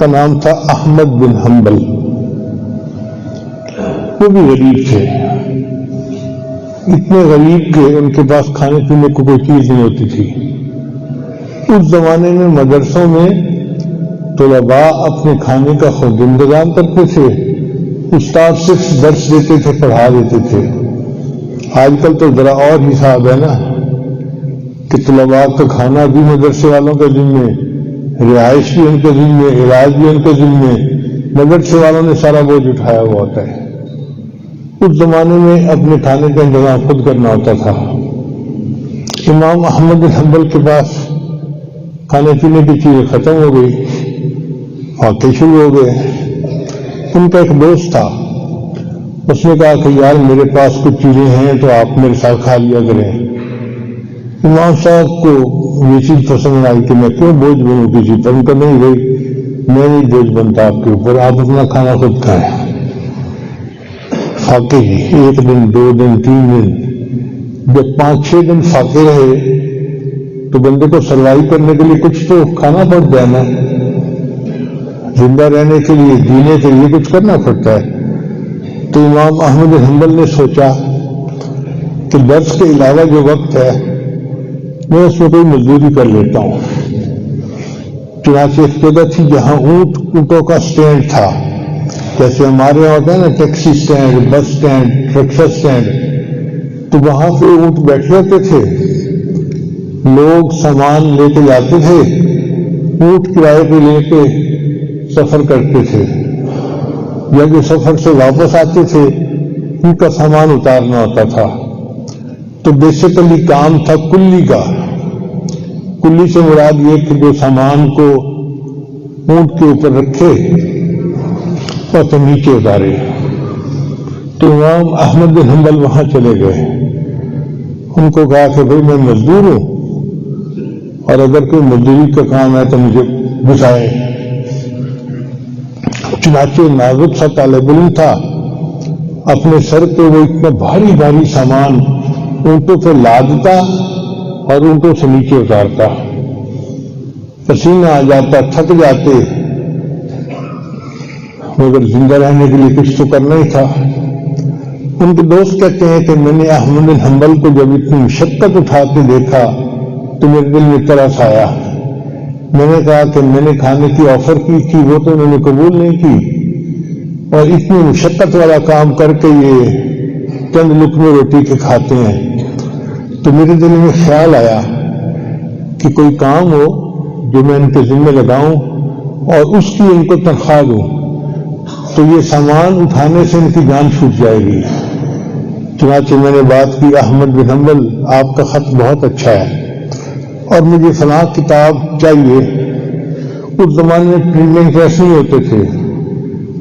کا نام تھا احمد بن حنبل. وہ بھی غریب تھے، اتنے غریب کہ ان کے پاس کھانے پینے کو کوئی چیز نہیں ہوتی تھی. اس زمانے میں مدرسوں میں طلباء اپنے کھانے کا خود انتظام کرتے تھے، استاد صرف درس دیتے تھے، پڑھا دیتے تھے. آج کل تو ذرا اور حساب ہے نا کہ طلباء کا کھانا بھی مدرسے والوں کے ذمہ، رہائش بھی ان کے ذمہ، علاج بھی ان کے ذمہ، مدرسے والوں نے سارا بوجھ اٹھایا ہوا ہوتا ہے. اس زمانے میں اپنے کھانے کا انتظام خود کرنا ہوتا تھا. امام احمد بن حنبل کے پاس کھانے پینے کی چیزیں ختم ہو گئی، واقعے شروع ہو گئے. ان کا ایک دوست تھا، اس نے کہا کہ یار میرے پاس کچھ چیزیں ہیں تو آپ میرے ساتھ کھا لیا کریں. امام صاحب کو یہ چیز پسند آئی کہ میں کیوں بوجھ بنوں کسی پر. ان کا نہیں بھائی میں نہیں بوجھ بنتا آپ کے اوپر، آپ اپنا کھانا خود کھائیں. فاقے ہی 1 دن 2 دن 3 دن، جب 5-6 دن فاقے رہے تو بندے کو سروائیو کرنے کے لیے کچھ تو کھانا پڑ جائے نا، زندہ رہنے کے لیے، جینے کے لیے کچھ کرنا پڑتا ہے. تو امام احمد بن حنبل نے سوچا کہ درس کے علاوہ جو وقت ہے میں اس میں کوئی مزدوری کر لیتا ہوں. چنانچہ ایک جگہ تھی جہاں اونٹوں کا سٹینڈ تھا، جیسے ہمارے یہاں ہوتا ہے نا ٹیکسی سٹینڈ، بس سٹینڈ، رکشہ سٹینڈ. تو وہاں پہ اونٹ بیٹھے ہوتے تھے، لوگ سامان لے کے جاتے تھے، اونٹ کرائے پہ لے کے سفر کرتے تھے. جب وہ سفر سے واپس آتے تھے ان کا سامان اتارنا ہوتا تھا. تو بیسیکلی کام تھا کلی کا. کلی سے مراد یہ کہ جو سامان کو اونٹ کے اوپر رکھے اور تو نیچے اتارے. تو امام احمد بن حنبل وہاں چلے گئے. ان کو کہا کہ بھائی میں مزدور ہوں اور اگر کوئی مزدوری کا کام ہے تو مجھے بتائے. چنانچہ نازک سا طالب علم تھا، اپنے سر پہ وہ اتنا بھاری بھاری سامان اونٹوں پہ لادتا اور اونٹوں سے نیچے اتارتا. پسینہ آ جاتا، تھک جاتے، مگر زندہ رہنے کے لیے کچھ تو کرنا ہی تھا. ان کے دوست کہتے ہیں کہ میں نے احمد بن حنبل کو جب اتنی مشقت اٹھا کے دیکھا تو میرے دل میں ترس آیا. میں نے کہا کہ میں نے کھانے کی آفر کی تھی، وہ تو انہوں نے قبول نہیں کی، اور اتنی مشقت والا کام کر کے یہ چند لقمے روٹی کے کھاتے ہیں. تو میرے دل میں خیال آیا کہ کوئی کام ہو جو میں ان کے ذمہ لگاؤں اور اس کی ان کو تنخواہ دوں تو یہ سامان اٹھانے سے ان کی جان چھوٹ جائے گی. چنانچہ میں نے بات کی، احمد بن حنبل آپ کا خط بہت اچھا ہے اور مجھے فلاں کتاب چاہیے. اس زمانے میں پرنٹنگ پریس نہیں ہوتے تھے،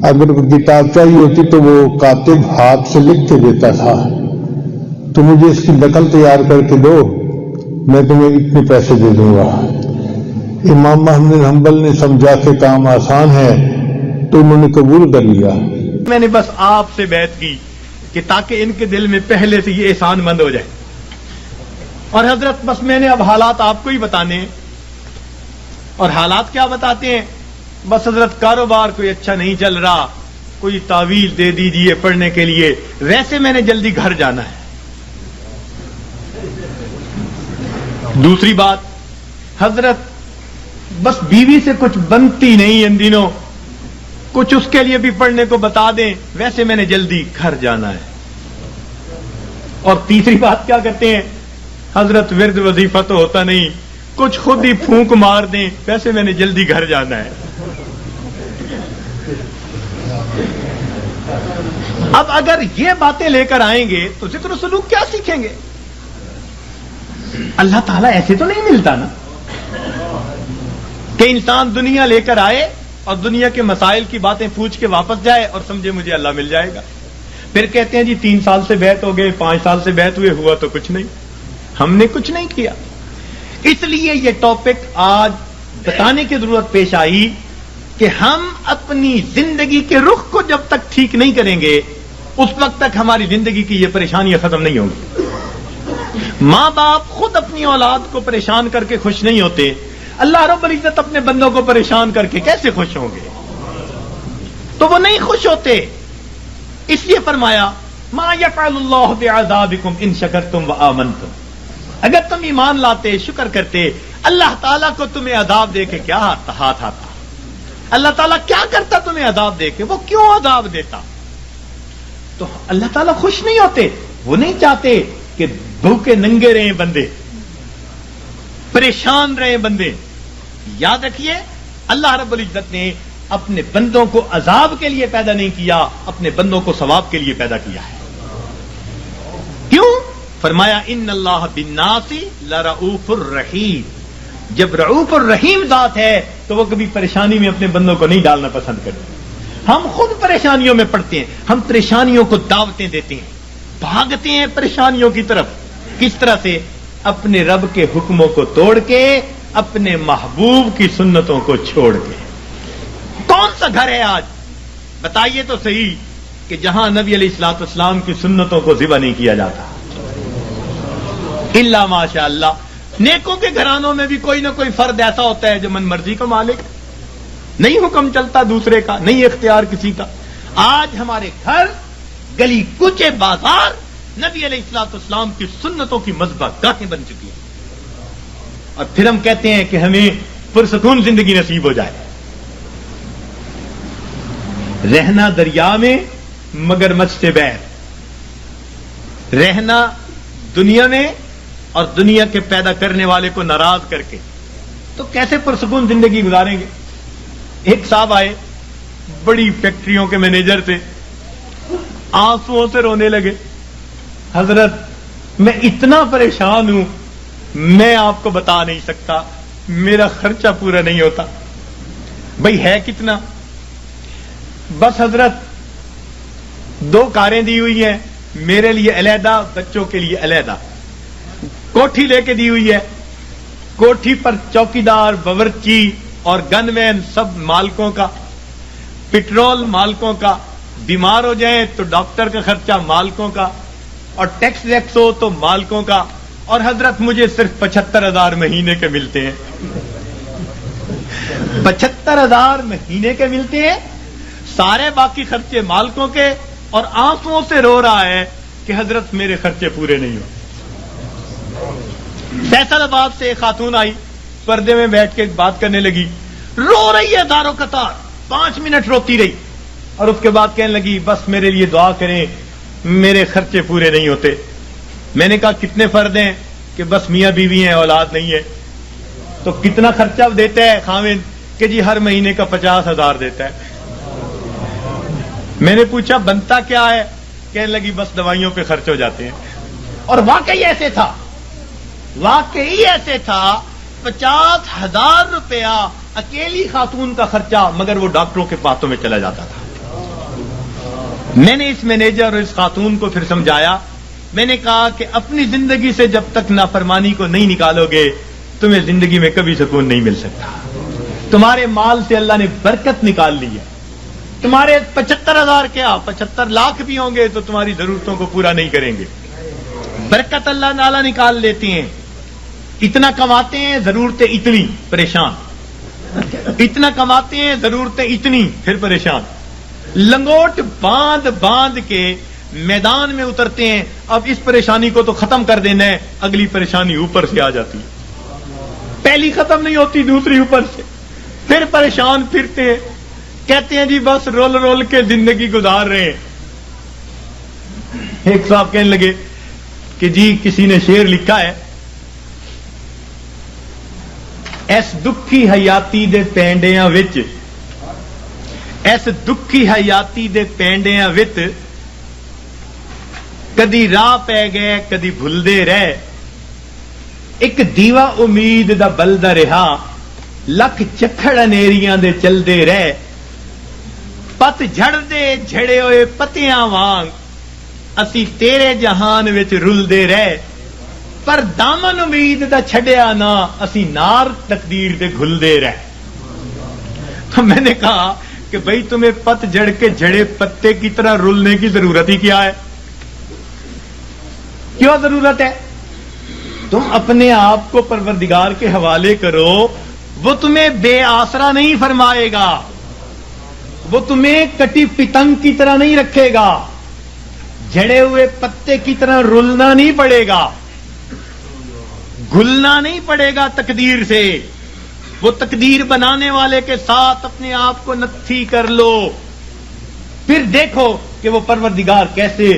اگر کتاب چاہیے ہوتی تو وہ کاتب ہاتھ سے لکھ کے دیتا تھا. تو مجھے اس کی نقل تیار کر کے دو، میں تمہیں اتنے پیسے دے دوں گا. امام احمد بن حنبل نے سمجھا کہ کام آسان ہے تو انہوں نے قبول کر لیا. میں نے بس آپ سے بیعت کی کہ تاکہ ان کے دل میں پہلے سے یہ احسان مند ہو جائے. اور حضرت بس میں نے اب حالات آپ کو ہی بتانے. اور حالات کیا بتاتے ہیں؟ بس حضرت کاروبار کوئی اچھا نہیں چل رہا، کوئی تعویذ دے دیجیے پڑھنے کے لیے، ویسے میں نے جلدی گھر جانا ہے. دوسری بات حضرت بس بیوی سے کچھ بنتی نہیں ان دنوں، کچھ اس کے لیے بھی پڑھنے کو بتا دیں، ویسے میں نے جلدی گھر جانا ہے. اور تیسری بات کیا کرتے ہیں حضرت؟ ورد وظیفہ تو ہوتا نہیں، کچھ خود ہی پھونک مار دیں، ویسے میں نے جلدی گھر جانا ہے. اب اگر یہ باتیں لے کر آئیں گے تو ذکر و سلوک کیا سیکھیں گے؟ اللہ تعالیٰ ایسے تو نہیں ملتا نا کہ انسان دنیا لے کر آئے اور دنیا کے مسائل کی باتیں پوچھ کے واپس جائے اور سمجھے مجھے اللہ مل جائے گا. پھر کہتے ہیں جی 3 سال سے بیعت ہو گئے، 5 سال سے بیعت ہوئے، ہوا تو کچھ نہیں، ہم نے کچھ نہیں کیا. اس لیے یہ ٹاپک آج بتانے کی ضرورت پیش آئی کہ ہم اپنی زندگی کے رخ کو جب تک ٹھیک نہیں کریں گے اس وقت تک ہماری زندگی کی یہ پریشانیاں ختم نہیں ہوں گی. ماں باپ خود اپنی اولاد کو پریشان کر کے خوش نہیں ہوتے، اللہ رب العزت اپنے بندوں کو پریشان کر کے کیسے خوش ہوں گے؟ تو وہ نہیں خوش ہوتے. اس لیے فرمایا ما یفعل اللہ بعذابکم ان شکرتم وآمنتم. اگر تم ایمان لاتے، شکر کرتے، اللہ تعالیٰ کو تمہیں عذاب دے کے کیا ہاتھ آتا؟ اللہ تعالیٰ کیا کرتا تمہیں عذاب دے کے؟ وہ کیوں عذاب دیتا؟ تو اللہ تعالیٰ خوش نہیں ہوتے. وہ نہیں چاہتے کہ بھوکے ننگے رہیں بندے، پریشان رہیں بندے. یاد رکھیے اللہ رب العزت نے اپنے بندوں کو عذاب کے لیے پیدا نہیں کیا، اپنے بندوں کو ثواب کے لیے پیدا کیا ہے. کیوں؟ فرمایا ان اللہ بالناس لرؤوف الرحیم. جب رؤوف الرحیم ذات ہے تو وہ کبھی پریشانی میں اپنے بندوں کو نہیں ڈالنا پسند کرتے. ہم خود پریشانیوں میں پڑتے ہیں، ہم پریشانیوں کو دعوتیں دیتے ہیں، بھاگتے ہیں پریشانیوں کی طرف. کس طرح سے؟ اپنے رب کے حکموں کو توڑ کے، اپنے محبوب کی سنتوں کو چھوڑ کے. کون سا گھر ہے آج بتائیے تو صحیح کہ جہاں نبی علیہ الصلوۃ والسلام کی سنتوں کو ذبح نہیں کیا جاتا؟ الا ماشاء اللہ. نیکوں کے گھرانوں میں بھی کوئی نہ کوئی فرد ایسا ہوتا ہے جو من مرضی کا مالک، نہیں حکم چلتا دوسرے کا، نہیں اختیار کسی کا. آج ہمارے گھر، گلی کوچے، بازار نبی علیہ الصلوۃ والسلام کی سنتوں کی مذبح گاہیں بن چکی ہیں. اور پھر ہم کہتے ہیں کہ ہمیں پرسکون زندگی نصیب ہو جائے. رہنا دریا میں مگر مجھ سے بیر، رہنا دنیا میں اور دنیا کے پیدا کرنے والے کو ناراض کر کے، تو کیسے پرسکون زندگی گزاریں گے؟ ایک صاحب آئے، بڑی فیکٹریوں کے مینیجر تھے، آنسوؤں سے رونے لگے. حضرت میں اتنا پریشان ہوں، میں آپ کو بتا نہیں سکتا، میرا خرچہ پورا نہیں ہوتا. بھئی ہے کتنا؟ بس حضرت 2 کاریں دی ہوئی ہیں، میرے لیے علیحدہ، بچوں کے لیے علیحدہ. کوٹھی لے کے دی ہوئی ہے، کوٹھی پر چوکیدار، باورچی اور گن مین سب مالکوں کا، پٹرول مالکوں کا، بیمار ہو جائیں تو ڈاکٹر کا خرچہ مالکوں کا، اور ٹیکس ویکس ہو تو مالکوں کا. اور حضرت مجھے صرف 75,000 مہینے کے ملتے ہیں. 75,000 مہینے کے ملتے ہیں، سارے باقی خرچے مالکوں کے، اور آنسوؤں سے رو رہا ہے کہ حضرت میرے خرچے پورے نہیں ہو. فیصل آباد سے ایک خاتون آئی، پردے میں بیٹھ کے بات کرنے لگی، رو رہی ہے دارو قطار، 5 منٹ روتی رہی، اور اس کے بعد کہنے لگی بس میرے لیے دعا کریں، میرے خرچے پورے نہیں ہوتے. میں نے کہا کتنے فرد ہیں؟ کہ بس میاں بیوی ہیں، اولاد نہیں ہے. تو کتنا خرچہ دیتا ہے خاوند؟ کہ جی ہر مہینے کا 50,000 دیتا ہے. میں نے پوچھا بنتا کیا ہے؟ کہنے لگی بس دوائیوں پہ خرچ ہو جاتے ہیں. اور واقعی ایسے تھا، واقعی ایسے تھا. 50,000 روپیہ اکیلی خاتون کا خرچہ، مگر وہ ڈاکٹروں کے پاتوں میں چلا جاتا تھا. میں نے اس مینیجر اور اس خاتون کو پھر سمجھایا. میں نے کہا کہ اپنی زندگی سے جب تک نافرمانی کو نہیں نکالو گے، تمہیں زندگی میں کبھی سکون نہیں مل سکتا. تمہارے مال سے اللہ نے برکت نکال لی ہے. تمہارے 75,000 کیا 75 لاکھ بھی ہوں گے تو تمہاری ضرورتوں کو پورا نہیں کریں گے. برکت اللہ تعالیٰ نکال لیتے ہیں. اتنا کماتے ہیں، ضرورتیں اتنی، پریشان. اتنا کماتے ہیں، ضرورتیں اتنی، پھر پریشان. لنگوٹ باندھ باندھ کے میدان میں اترتے ہیں. اب اس پریشانی کو تو ختم کر دینا ہے، اگلی پریشانی اوپر سے آ جاتی ہے. پہلی ختم نہیں ہوتی، دوسری اوپر سے، پھر پریشان پھرتے ہیں. کہتے ہیں جی بس رول رول کے زندگی گزار رہے ہیں. ایک صاحب کہنے لگے کہ جی کسی نے شعر لکھا ہے، ایس دکھی حیاتی دے پینڈیاں وچ، ایس دکھی حیاتی دے پینڈیاں وچ کدی راہ پہ گئے کدی بھلدے رہ، ایک دیوا امید دا بلدا رہا، لکھ چکھڑ انیریاں دے چلدے رہ، پت جھڑ دے جھڑے ہوئے پتیاں وانگ، اسی تیرے جہان وچ رلدے رہ، پر دامن امید دا چھڈیا نہ، اسی نار تقدیر دے گھلدے رہ. تو میں نے کہا کہ بھئی تمہیں پت جھڑ کے جھڑے پتے کی طرح رلنے کی ضرورت ہی کیا ہے؟ کیوں ضرورت ہے؟ تم اپنے آپ کو پروردگار کے حوالے کرو، وہ تمہیں بے آسرا نہیں فرمائے گا، وہ تمہیں کٹی پتنگ کی طرح نہیں رکھے گا، جھڑے ہوئے پتے کی طرح رلنا نہیں پڑے گا، گھلنا نہیں پڑے گا تقدیر سے۔ وہ تقدیر بنانے والے کے ساتھ اپنے آپ کو نتھی کر لو، پھر دیکھو کہ وہ پروردگار کیسے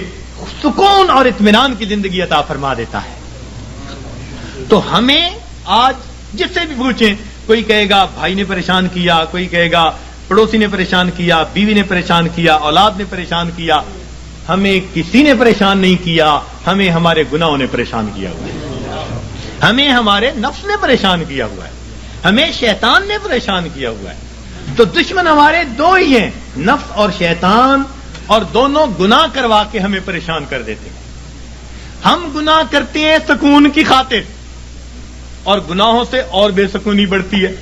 سکون اور اطمینان کی زندگی عطا فرما دیتا ہے۔ تو ہمیں آج جس سے بھی پوچھیں، کوئی کہے گا بھائی نے پریشان کیا، کوئی کہے گا پڑوسی نے پریشان کیا، بیوی نے پریشان کیا، اولاد نے پریشان کیا۔ ہمیں کسی نے پریشان نہیں کیا، ہمیں ہمارے گناہوں نے پریشان کیا ہوا ہے، ہمیں ہمارے نفس نے پریشان کیا ہوا ہے، ہمیں شیطان نے پریشان کیا ہوا ہے۔ تو دشمن ہمارے دو ہی ہیں، نفس اور شیطان، اور دونوں گناہ کروا کے ہمیں پریشان کر دیتے ہیں۔ ہم گناہ کرتے ہیں سکون کی خاطر، اور گناہوں سے اور بے سکونی بڑھتی ہے۔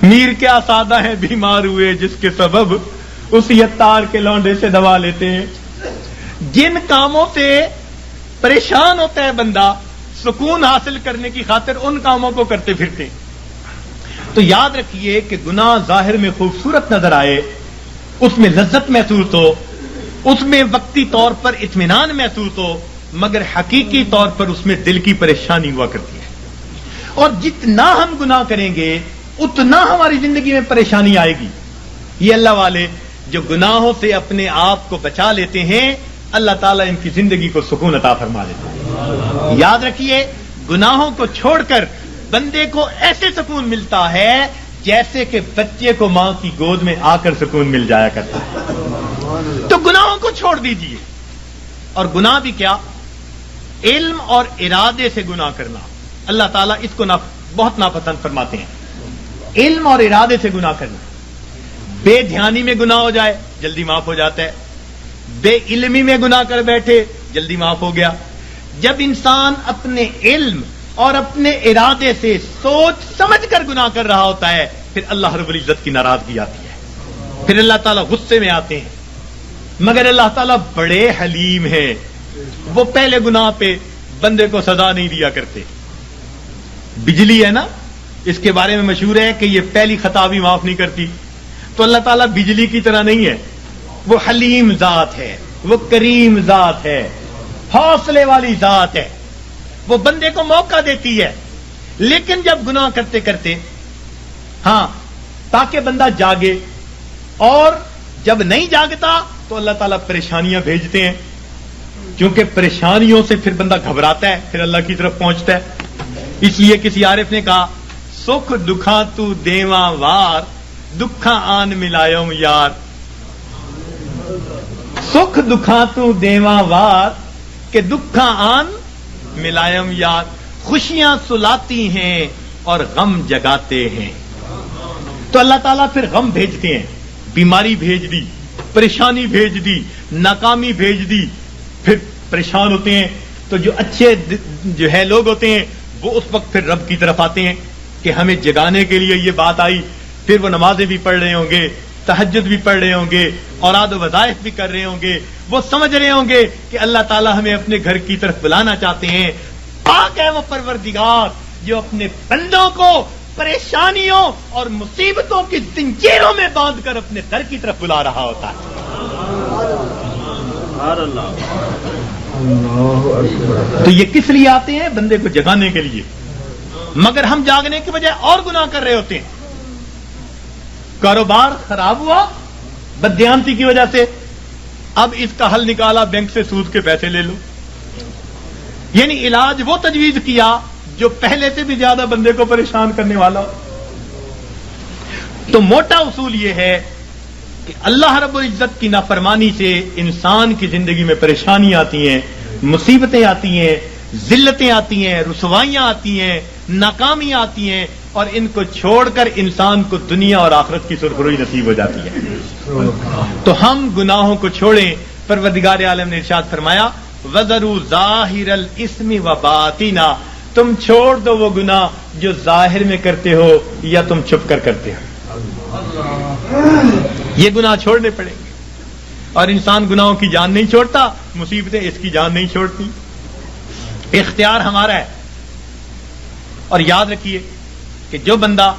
میر کیا سادہ ہے بیمار ہوئے جس کے سبب اسی عطار کے لونڈے سے دوا لیتے ہیں۔ جن کاموں سے پریشان ہوتا ہے بندہ سکون حاصل کرنے کی خاطر، ان کاموں کو کرتے پھرتے ہیں۔ تو یاد رکھیے کہ گناہ ظاہر میں خوبصورت نظر آئے، اس میں لذت محسوس ہو، اس میں وقتی طور پر اطمینان محسوس ہو، مگر حقیقی طور پر اس میں دل کی پریشانی ہوا کرتی ہے۔ اور جتنا ہم گناہ کریں گے اتنا ہماری زندگی میں پریشانی آئے گی۔ یہ اللہ والے جو گناہوں سے اپنے آپ کو بچا لیتے ہیں، اللہ تعالیٰ ان کی زندگی کو سکون عطا فرما دیتے ہیں۔ یاد رکھیے، گناہوں کو چھوڑ کر بندے کو ایسے سکون ملتا ہے جیسے کہ بچے کو ماں کی گود میں آ کر سکون مل جایا کرتا ہے۔ تو گناہوں کو چھوڑ دیجیے۔ اور گناہ بھی کیا؟ علم اور ارادے سے گناہ کرنا، اللہ تعالیٰ اس کو بہت ناپسند فرماتے ہیں۔ علم اور ارادے سے گناہ کرنا، بے دھیانی میں گناہ ہو جائے جلدی معاف ہو جاتا ہے، بے علمی میں گناہ کر بیٹھے جلدی معاف ہو گیا۔ جب انسان اپنے علم اور اپنے ارادے سے سوچ سمجھ کر گناہ کر رہا ہوتا ہے، پھر اللہ رب العزت کی ناراضگی آتی ہے، پھر اللہ تعالیٰ غصے میں آتے ہیں۔ مگر اللہ تعالیٰ بڑے حلیم ہیں، وہ پہلے گناہ پہ بندے کو سزا نہیں دیا کرتے۔ بجلی ہے نا، اس کے بارے میں مشہور ہے کہ یہ پہلی خطا بھی معاف نہیں کرتی۔ تو اللہ تعالیٰ بجلی کی طرح نہیں ہے، وہ حلیم ذات ہے، وہ کریم ذات ہے، حوصلے والی ذات ہے، وہ بندے کو موقع دیتی ہے۔ لیکن جب گناہ کرتے کرتے، ہاں، تاکہ بندہ جاگے، اور جب نہیں جاگتا تو اللہ تعالیٰ پریشانیاں بھیجتے ہیں، کیونکہ پریشانیوں سے پھر بندہ گھبراتا ہے، پھر اللہ کی طرف پہنچتا ہے۔ اس لیے کسی عارف نے کہا، سکھ دکھاں تو دیواں وار، دکھاں آن ملایوم یار۔ سکھ دکھاں تو دیواں وار کہ دکھاں آن ملایوم یار۔ خوشیاں سلاتی ہیں اور غم جگاتے ہیں۔ تو اللہ تعالیٰ پھر غم بھیجتے ہیں، بیماری بھیج دی، پریشانی بھیج دی، ناکامی بھیج دی، پھر پریشان ہوتے ہیں۔ تو جو اچھے جو ہے لوگ ہوتے ہیں وہ اس وقت پھر رب کی طرف آتے ہیں کہ ہمیں جگانے کے لیے یہ بات آئی، پھر وہ نمازیں بھی پڑھ رہے ہوں گے، تہجد بھی پڑھ رہے ہوں گے، اوراد و وظائف بھی کر رہے ہوں گے، وہ سمجھ رہے ہوں گے کہ اللہ تعالیٰ ہمیں اپنے گھر کی طرف بلانا چاہتے ہیں۔ پاک ہے وہ پروردگار جو اپنے بندوں کو پریشانیوں اور مصیبتوں کی زنجیروں میں باندھ کر اپنے در کی طرف بلا رہا ہوتا ہے۔ تو یہ کس لیے آتے ہیں؟ بندے کو جگانے کے لیے۔ مگر ہم جاگنے کی بجائے اور گناہ کر رہے ہوتے ہیں۔ کاروبار خراب ہوا بددیانتی کی وجہ سے، اب اس کا حل نکالا، بینک سے سود کے پیسے لے لو، یعنی علاج وہ تجویز کیا جو پہلے سے بھی زیادہ بندے کو پریشان کرنے والا ہو۔ تو موٹا اصول یہ ہے کہ اللہ رب العزت کی نافرمانی سے انسان کی زندگی میں پریشانیاں آتی ہیں، مصیبتیں آتی ہیں، ذلتیں آتی ہیں، رسوائیاں آتی ہیں، ناکامیاں آتی ہیں، اور ان کو چھوڑ کر انسان کو دنیا اور آخرت کی سرخروئی نصیب ہو جاتی ہے۔ تو ہم گناہوں کو چھوڑیں۔ پروردگار عالم نے ارشاد فرمایا، وَذَرُوا ظَاهِرَ الْإِثْمِ وَبَاطِنَهُ، تم چھوڑ دو وہ گناہ جو ظاہر میں کرتے ہو یا تم چھپ کر کرتے ہو۔ یہ گناہ چھوڑنے پڑیں گے، اور انسان گناہوں کی جان نہیں چھوڑتا، مصیبتیں اس کی جان نہیں چھوڑتی۔ اختیار ہمارا ہے۔ اور یاد رکھیے، کہ جو بندہ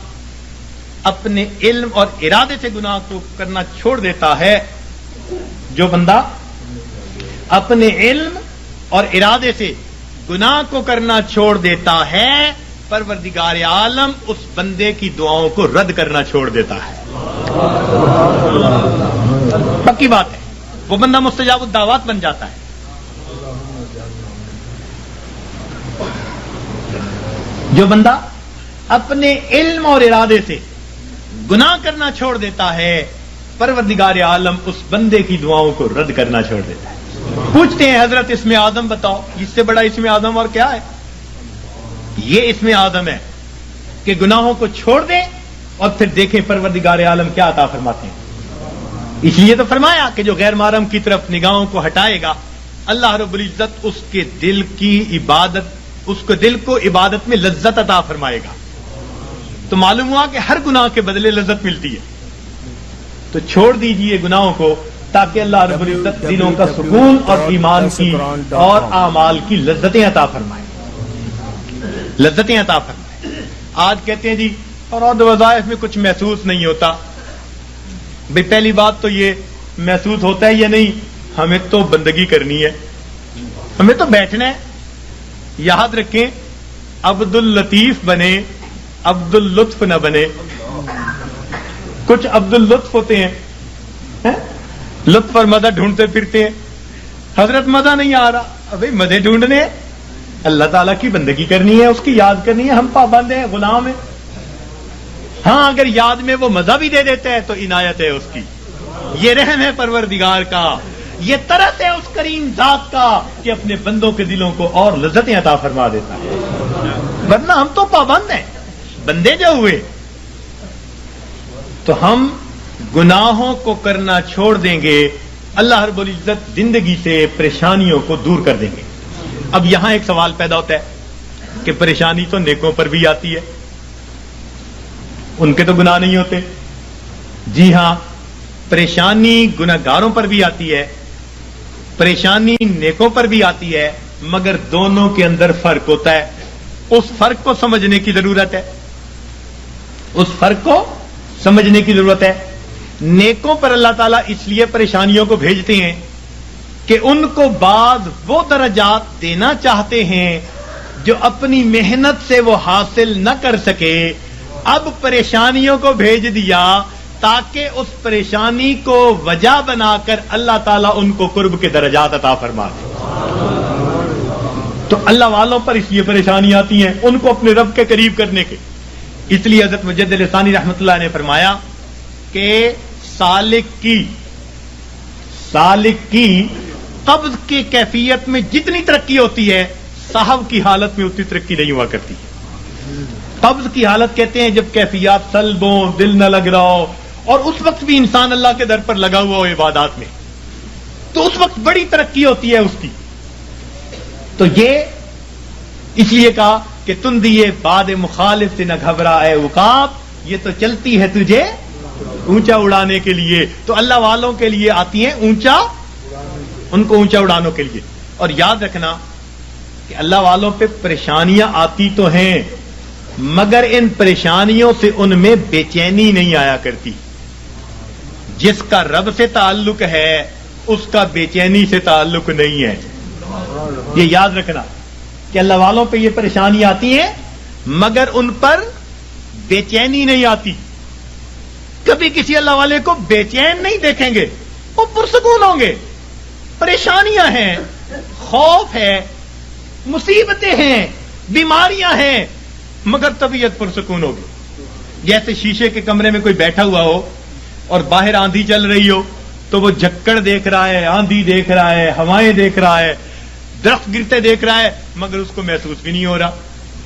اپنے علم اور ارادے سے گناہ کو کرنا چھوڑ دیتا ہے، جو بندہ اپنے علم اور ارادے سے گناہ کو کرنا چھوڑ دیتا ہے، پروردگار عالم اس بندے کی دعاؤں کو رد کرنا چھوڑ دیتا ہے. پکی بات ہے، وہ بندہ مستجاب الدعوات بن جاتا ہے. جو بندہ اپنے علم اور ارادے سے گناہ کرنا چھوڑ دیتا ہے، پروردگار عالم اس بندے کی دعاؤں کو رد کرنا چھوڑ دیتا ہے. پوچھتے ہیں حضرت اسم آدم بتاؤ، اس سے بڑا اسم آدم اور کیا ہے؟ یہ اسم آدم ہے کہ گناہوں کو چھوڑ دیں اور پھر دیکھیں پروردگار عالم کیا عطا فرماتے ہیں. اس لیے تو فرمایا کہ جو غیر محرم کی طرف نگاہوں کو ہٹائے گا، اللہ رب العزت اس کے دل کی عبادت، اس کو دل کو عبادت میں لذت عطا فرمائے گا. تو معلوم ہوا کہ ہر گناہ کے بدلے لذت ملتی ہے. تو چھوڑ دیجئے گناہوں کو تاکہ اللہ رب العزت دلوں کا سکون اور ایمان کی اور اعمال کی لذتیں عطا فرمائے. لذتیں عطا فرمائے. آج کہتے ہیں جی اور وظائف میں کچھ محسوس نہیں ہوتا. بھئی پہلی بات تو یہ محسوس ہوتا ہے یا نہیں، ہمیں تو بندگی کرنی ہے، ہمیں تو بیٹھنا ہے. یاد رکھیں، عبد اللطیف بنے، عبد اللطف نہ بنے. کچھ عبد اللطف ہوتے ہیں، لطف اور مزہ ڈھونڈتے پھرتے ہیں. حضرت مزہ نہیں آ رہا، ابھی مزے ڈھونڈنے ہیں. اللہ تعالیٰ کی بندگی کرنی ہے، اس کی یاد کرنی ہے. ہم پابند ہیں، غلام ہیں. ہاں اگر یاد میں وہ مزہ بھی دے دیتا ہے تو عنایت ہے اس کی، یہ رحم ہے پروردگار کا، یہ طرز ہے اس کریم ذات کا کہ اپنے بندوں کے دلوں کو اور لذتیں عطا فرما دیتا ہے. ورنہ ہم تو پابند ہیں، بندے جو ہوئے تو ہم گناہوں کو کرنا چھوڑ دیں گے، اللہ رب العزت زندگی سے پریشانیوں کو دور کر دیں گے. اب یہاں ایک سوال پیدا ہوتا ہے کہ پریشانی تو نیکوں پر بھی آتی ہے، ان کے تو گناہ نہیں ہوتے. جی ہاں، پریشانی گناہگاروں پر بھی آتی ہے، پریشانی نیکوں پر بھی آتی ہے، مگر دونوں کے اندر فرق ہوتا ہے. اس فرق کو سمجھنے کی ضرورت ہے، اس فرق کو سمجھنے کی ضرورت ہے. نیکوں پر اللہ تعالیٰ اس لیے پریشانیوں کو بھیجتے ہیں کہ ان کو بعض وہ درجات دینا چاہتے ہیں جو اپنی محنت سے وہ حاصل نہ کر سکے. اب پریشانیوں کو بھیج دیا تاکہ اس پریشانی کو وجہ بنا کر اللہ تعالیٰ ان کو قرب کے درجات عطا فرما دے. تو اللہ والوں پر اس لیے پریشانی آتی ہیں ان کو اپنے رب کے قریب کرنے کے. اس لیے حضرت مجدد لسانی رحمۃ اللہ نے فرمایا کہ سالک کی قبض کی کیفیت میں جتنی ترقی ہوتی ہے، صاحب کی حالت میں اتنی ترقی نہیں ہوا کرتی. قبض کی حالت کہتے ہیں جب کیفیات سلب ہوں، دل نہ لگ رہا ہو، اور اس وقت بھی انسان اللہ کے در پر لگا ہوا ہو عبادات میں، تو اس وقت بڑی ترقی ہوتی ہے اس کی. تو یہ اس لیے کہا کہ تم دیے باد مخالف سے نہ گھبرا اے عقاب، یہ تو چلتی ہے تجھے اونچا اڑانے کے لیے. تو اللہ والوں کے لیے آتی ہیں اونچا، ان کو اونچا اڑانوں کے لیے. اور یاد رکھنا کہ اللہ والوں پہ پریشانیاں آتی تو ہیں، مگر ان پریشانیوں سے ان میں بے چینی نہیں آیا کرتی. جس کا رب سے تعلق ہے اس کا بے چینی سے تعلق نہیں ہے. یہ یاد رکھنا کہ اللہ والوں پہ یہ پریشانی آتی ہیں مگر ان پر بے چینی نہیں آتی. کبھی کسی اللہ والے کو بے چین نہیں دیکھیں گے، وہ پرسکون ہوں گے. پریشانیاں ہیں، خوف ہے، مصیبتیں ہیں، بیماریاں ہیں، مگر طبیعت پرسکون ہوگی. جیسے شیشے کے کمرے میں کوئی بیٹھا ہوا ہو اور باہر آندھی چل رہی ہو تو وہ جھکڑ دیکھ رہا ہے، آندھی دیکھ رہا ہے، ہوائیں دیکھ رہا ہے، درخت گرتے دیکھ رہا ہے، مگر اس کو محسوس بھی نہیں ہو رہا.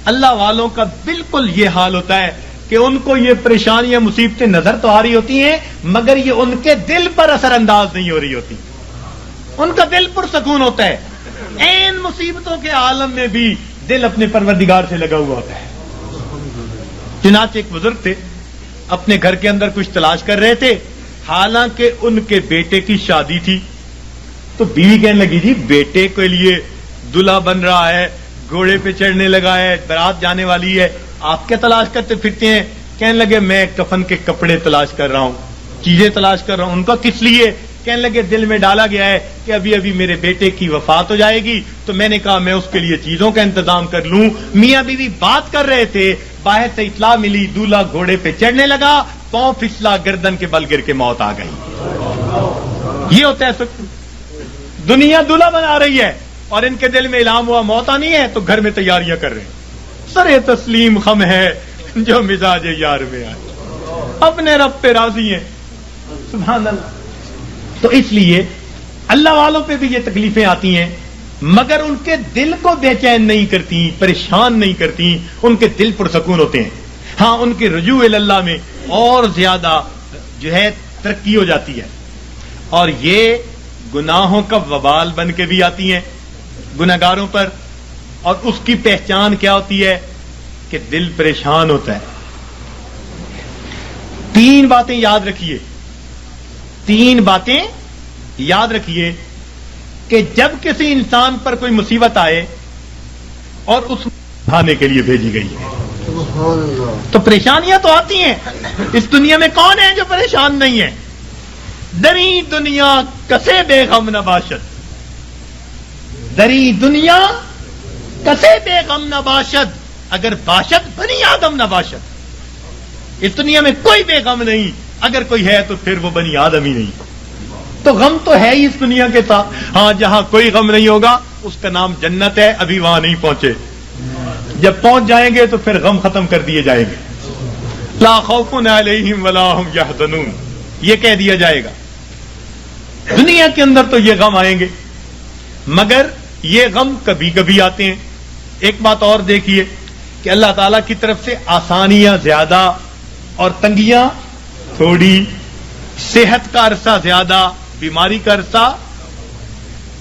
اللہ والوں کا بالکل یہ حال ہوتا ہے کہ ان کو یہ پریشانیاں مصیبتیں نظر تو آ رہی ہوتی ہیں مگر یہ ان کے دل پر اثر انداز نہیں ہو رہی ہوتی. ان کا دل پرسکون ہوتا ہے. این مصیبتوں کے عالم میں بھی دل اپنے پروردگار سے لگا ہوا ہوتا ہے. چنانچہ ایک بزرگ تھے، اپنے گھر کے اندر کچھ تلاش کر رہے تھے، حالانکہ ان کے بیٹے کی شادی تھی. تو بیوی کہنے لگی جی بیٹے کے لیے دلہا بن رہا ہے، گھوڑے پہ چڑھنے لگا ہے، بارات جانے والی ہے، آپ کیا تلاش کرتے پھرتے ہیں؟ کہنے لگے میں کفن کے کپڑے تلاش کر رہا ہوں، چیزیں تلاش کر رہا ہوں. ان کا کس لیے؟ کہنے لگے دل میں ڈالا گیا ہے کہ ابھی ابھی میرے بیٹے کی وفات ہو جائے گی، تو میں نے کہا میں اس کے لیے چیزوں کا انتظام کر لوں. میاں بیوی بات کر رہے تھے، باہر سے اطلاع ملی، دولہا گھوڑے پہ چڑھنے لگا، پاؤں پھسلا، گردن کے بل گر کے موت آ گئی. یہ ہوتا ہے سکھ. دنیا دولہا بنا رہی ہے اور ان کے دل میں الہام ہوا موت آنی ہے تو گھر میں تیاریاں کر رہے ہیں. سر تسلیم خم ہے جو مزاج یار میں آئے، اپنے رب پہ راضی ہیں. سبحان اللہ. تو اس لیے اللہ والوں پہ بھی یہ تکلیفیں آتی ہیں، مگر ان کے دل کو بے چین نہیں کرتی، پریشان نہیں کرتی، ان کے دل پرسکون ہوتے ہیں. ہاں ان کے رجوع اللہ میں اور زیادہ جو ہے ترقی ہو جاتی ہے. اور یہ گناہوں کا وبال بن کے بھی آتی ہیں گناہگاروں پر. اور اس کی پہچان کیا ہوتی ہے کہ دل پریشان ہوتا ہے. 3 باتیں یاد رکھیے، 3 باتیں یاد رکھیے کہ جب کسی انسان پر کوئی مصیبت آئے اور اس اٹھانے کے لیے بھیجی گئی ہے تو پریشانیاں تو آتی ہیں. اس دنیا میں کون ہے جو پریشان نہیں ہے؟ دری دنیا کسے بے غم نہ باشد، دری دنیا کسے بے غم نہ باشد، اگر باشد بنی آدم نہ باشد. اس دنیا میں کوئی بے غم نہیں، اگر کوئی ہے تو پھر وہ بنی آدم ہی نہیں. تو غم تو ہے ہی اس دنیا کے ساتھ. ہاں جہاں کوئی غم نہیں ہوگا اس کا نام جنت ہے، ابھی وہاں نہیں پہنچے. جب پہنچ جائیں گے تو پھر غم ختم کر دیے جائیں گے. لا خوف علیہم ولا ہم یحزنون، یہ کہہ دیا جائے گا. دنیا کے اندر تو یہ غم آئیں گے، مگر یہ غم کبھی کبھی آتے ہیں. ایک بات اور دیکھیے کہ اللہ تعالیٰ کی طرف سے آسانیاں زیادہ اور تنگیاں تھوڑی، صحت کا عرصہ زیادہ، بیماری کا عرصہ،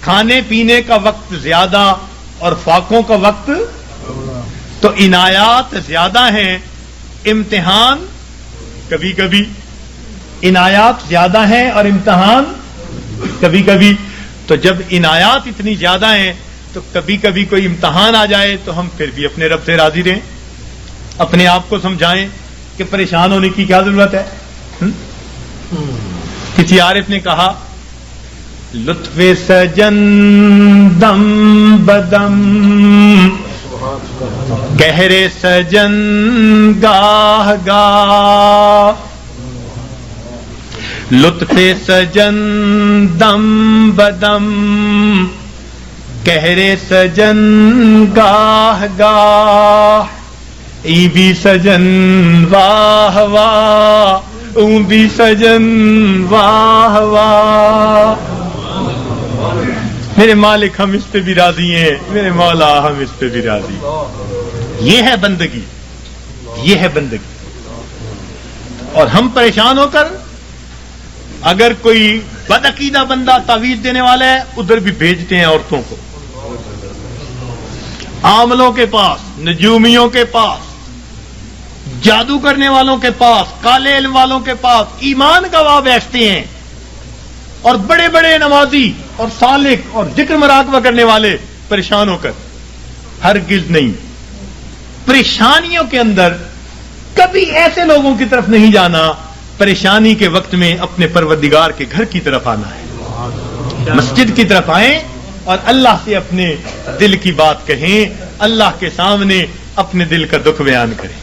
کھانے پینے کا وقت زیادہ اور فاقوں کا وقت. تو عنایات زیادہ ہیں، امتحان کبھی کبھی. عنایات زیادہ ہیں اور امتحان کبھی کبھی. تو جب عنایات اتنی زیادہ ہیں تو کبھی کبھی کوئی امتحان آ جائے تو ہم پھر بھی اپنے رب سے راضی رہیں، اپنے آپ کو سمجھائیں کہ پریشان ہونے کی کیا ضرورت ہے. کسی عارف نے کہا لطف سجن دم بدم، گہرے سجن گاہ گاہ، لطف سجن دم بدم، گہرے سجن گاہ گاہ، ای بھی سجن واہ واہ، اون بھی سجن واہ واہ. میرے مالک ہم اس پہ بھی راضی ہیں، میرے مولا ہم اس پہ بھی راضی ہیں. یہ ہے بندگی، یہ ہے بندگی. اور ہم پریشان ہو کر، اگر کوئی بدعقیدہ بندہ تعویذ دینے والا ہے ادھر بھی بھیجتے ہیں عورتوں کو، عاملوں کے پاس، نجومیوں کے پاس، جادو کرنے والوں کے پاس، کالے علم والوں کے پاس ایمان گواہ بیٹھتے ہیں. اور بڑے بڑے نمازی اور سالک اور ذکر مراقبہ کرنے والے پریشان ہو کر. ہرگز نہیں. پریشانیوں کے اندر کبھی ایسے لوگوں کی طرف نہیں جانا، پریشانی کے وقت میں اپنے پروردگار کے گھر کی طرف آنا ہے. مسجد کی طرف آئیں اور اللہ سے اپنے دل کی بات کہیں، اللہ کے سامنے اپنے دل کا دکھ بیان کریں.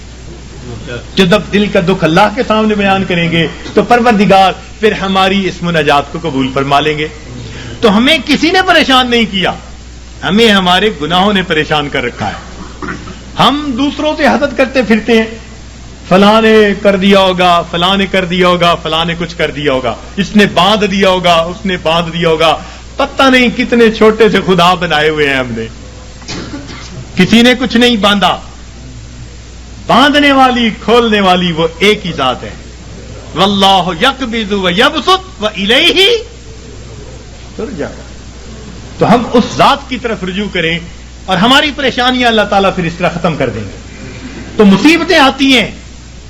جب دل کا دکھ اللہ کے سامنے بیان کریں گے تو پروردگار پھر ہماری اس مناجات کو قبول فرما لیں گے. تو ہمیں کسی نے پریشان نہیں کیا، ہمیں ہمارے گناہوں نے پریشان کر رکھا ہے. ہم دوسروں سے حسد کرتے پھرتے ہیں، فلاں نے کر دیا ہوگا، فلاں نے کر دیا ہوگا، فلاں نے کچھ کر دیا ہوگا، اس نے باندھ دیا ہوگا، اس نے باندھ دیا ہوگا. پتہ نہیں کتنے چھوٹے سے خدا بنائے ہوئے ہیں ہم نے، کسی نے کچھ نہیں باندھا. باندھنے والی، کھولنے والی وہ ایک ہی ذات ہے. واللہ یقبض و یبسط و الیہ ترجع. تو ہم اس ذات کی طرف رجوع کریں اور ہماری پریشانیاں اللہ تعالیٰ پھر اس طرح ختم کر دیں گے. تو مصیبتیں آتی ہیں،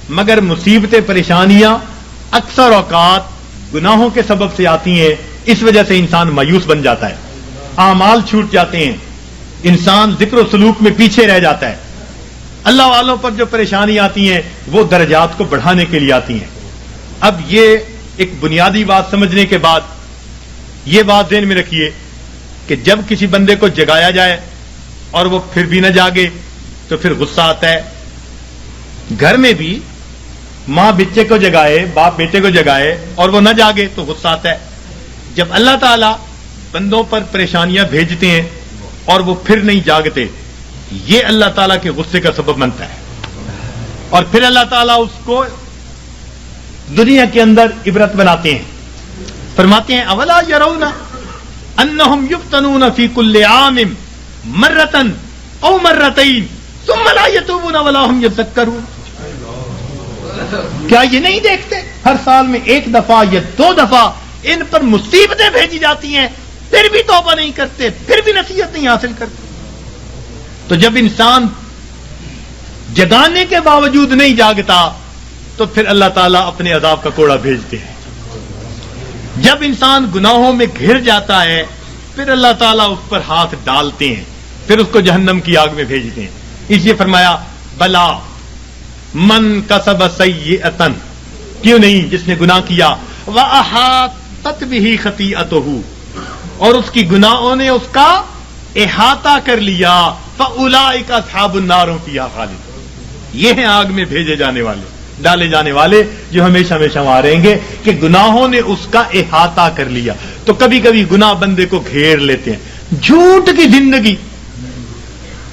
مگر مصیبتیں، پریشانیاں اکثر اوقات گناہوں کے سبب سے آتی ہیں. اس وجہ سے انسان مایوس بن جاتا ہے، اعمال چھوٹ جاتے ہیں، انسان ذکر و سلوک میں پیچھے رہ جاتا ہے. اللہ والوں پر جو پریشانی آتی ہیں وہ درجات کو بڑھانے کے لیے آتی ہیں. اب یہ ایک بنیادی بات سمجھنے کے بعد یہ بات ذہن میں رکھیے کہ جب کسی بندے کو جگایا جائے اور وہ پھر بھی نہ جاگے تو پھر غصہ آتا ہے. گھر میں بھی ماں بچے کو جگائے، باپ بیٹے کو جگائے اور وہ نہ جاگے تو غصہ آتا ہے. جب اللہ تعالیٰ بندوں پر پریشانیاں بھیجتے ہیں اور وہ پھر نہیں جاگتے، یہ اللہ تعالیٰ کے غصے کا سبب بنتا ہے. اور پھر اللہ تعالیٰ اس کو دنیا کے اندر عبرت بناتے ہیں. فرماتے ہیں اولا یرون انہم یفتنون فی کل عام مرتن او مرتین ثم لا یتوبون ولا ہم یذکرون. کیا یہ نہیں دیکھتے ہر سال میں ایک دفعہ یا دو دفعہ ان پر مصیبتیں بھیجی جاتی ہیں، پھر بھی توبہ نہیں کرتے، پھر بھی نصیحت نہیں حاصل کرتے. تو جب انسان جگانے کے باوجود نہیں جاگتا تو پھر اللہ تعالیٰ اپنے عذاب کا کوڑا بھیجتے ہیں. جب انسان گناہوں میں گھر جاتا ہے پھر اللہ تعالیٰ اس پر ہاتھ ڈالتے ہیں، پھر اس کو جہنم کی آگ میں بھیجتے ہیں. اس لیے فرمایا بلا من کسب سیئۃ، کیوں نہیں جس نے گناہ کیا وَأَحَاطَتْ بِهِ خَطِیئَتُهُ، اور اس کی گناہوں نے اس کا احاطہ کر لیا، فَأُولَٰئِکَ أَصْحَابُ النَّارِ فِيهَا خَالِدُونَ. یہ ہیں آگ میں بھیجے جانے والے، ڈالے جانے والے جو ہمیشہ ہمیشہ وہاں رہیں گے کہ گناہوں نے اس کا احاطہ کر لیا. تو کبھی کبھی گناہ بندے کو گھیر لیتے ہیں. جھوٹ کی زندگی،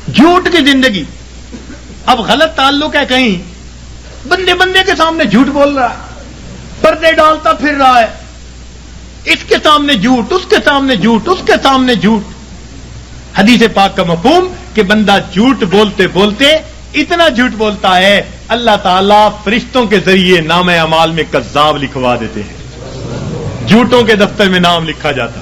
جھوٹ کی زندگی. اب غلط تعلق ہے کہیں، بندے بندے کے سامنے جھوٹ بول رہا ہے، پردے ڈالتا پھر رہا ہے، اس کے سامنے جھوٹ، اس کے سامنے جھوٹ، اس کے سامنے جھوٹ. حدیث پاک کا مفہوم کہ بندہ جھوٹ بولتے بولتے اتنا جھوٹ بولتا ہے اللہ تعالیٰ فرشتوں کے ذریعے نام اعمال میں کذاب لکھوا دیتے ہیں، جھوٹوں کے دفتر میں نام لکھا جاتا.